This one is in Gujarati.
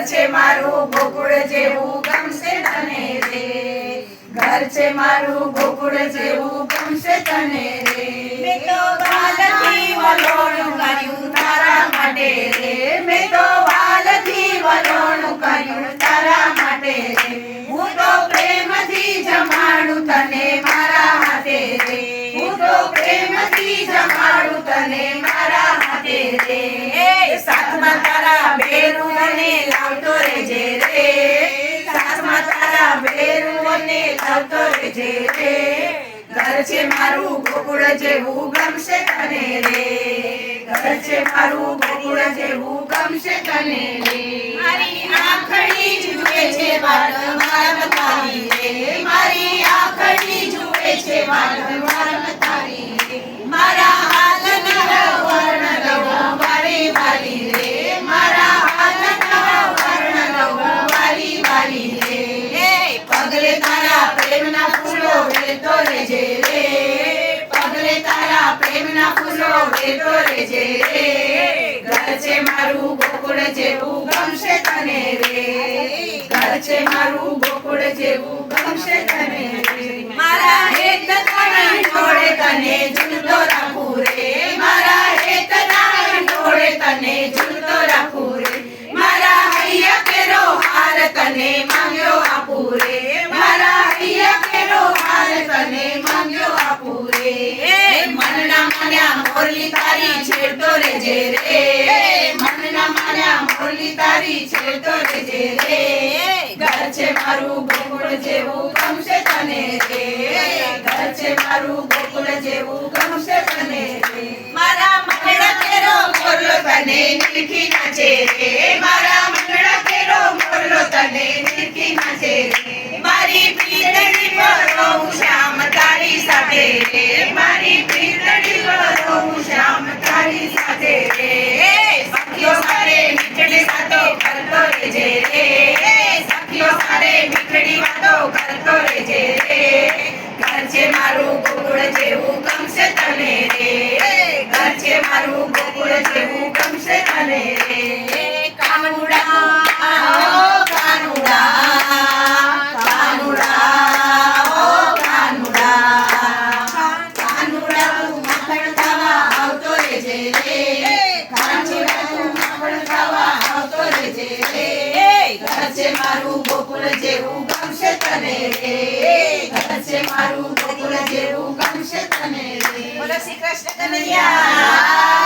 છે મારું ગોકુળ જેવું ગમશે તને રે, ઘર છે મારું ગોકુળ જેવું ગમશે તને રે. મેં તો વાલથી વલોણું કર્યું તારા માટે રે, મેં તો વાલથી વલોણું કર્યું તારા માટે રે. હું તો પ્રેમથી જમાડું તને મારા હાથે રે, હું તો પ્રેમથી જમાડું તને મારા હાથે રે. સાથમાં તારા બેરું તને લાવતો રહેજે રે, સાથમાં તારા બેરું ને લાવતો રહેજે રે. ઘર છે મારું ગોકુળ જેવું ગમશે તને રે, ઘર છે મારું ગોકુળ જેવું ગમશે તને રે. મારી આંખડી જુએ છે વારંવાર તારી રે, મારી આંખડી જુએ છે વારંવાર તારી રે. મારા હાથના વર્ણ લઉં વારી વારી રે, મારા હાથના વર્ણ લઉં વારી વારી રે. પગલે તારા પ્રેમના ફૂલો વેતો રહેજે રે, પગલે તારા પ્રેમના ફૂલો વેતો રહેજે રે. ઘર છે મારું ગોકુળ જેવું ગમશે તને રે, ઘર છે મારું ગોકુળ જેવું ગમશે તને રે. મારા હેતના જોડે તને ઝૂલતો રાખું રે, મારા હેતના જોડે તને ઝૂલતો રાખું રે. મારા હૈયા કેરો હાર તને માંગ્યો આપું રે, મારા હૈયા કેરો હાર તને માંગ્યો આપું રે. મનના માન્યા મોરલી તારી છેડતો રહેજે રે, મનના માન્યા મોરલી તારી છેડતો રહેજે રે. ઘર છે મારું ગોકુળ જેવું ગમશે તને રે, ઘર છે મારું ગોકુળ જેવું ગમશે તને રે. મારા મંગળા કેરો મોરલો તને નીરખી નાચે રે, મારા મંગળા કેરો મોરલો તને નીરખી નાચે રે. મારી પ્રીતડી પર રહું શ્યામ તારી સાથે રે, મારી પ્રીતડી પર રહું શ્યામ તારી સાથે રે. સખીઓ સાથે મીઠડી વાતો કરતો રહેજે રે, સખીઓ સાથે મીઠડી વાતો કરતો રહેજે રે. ઘર છે મારું ગોકુળ જેવું ગમશે તને રે, ઘર છે મારું ગોકુળ જેવું ગમશે તને રે. કાનુડા ઓ કાનુડા, કાનુડા ઓ કાનુડા, કાનુડા તું માખણ ખાવા આવતો રહેજે રે, કાનુડા તું માખણ ખાવા આવતો રહેજે રે. ઘર છે મારું ગોકુળ જેવું ગમશે તને રે, ઘર છે મારું ગોકુળ જેવું ગમશે તને રે. બોલો શ્રી કૃષ્ણ કનૈયા.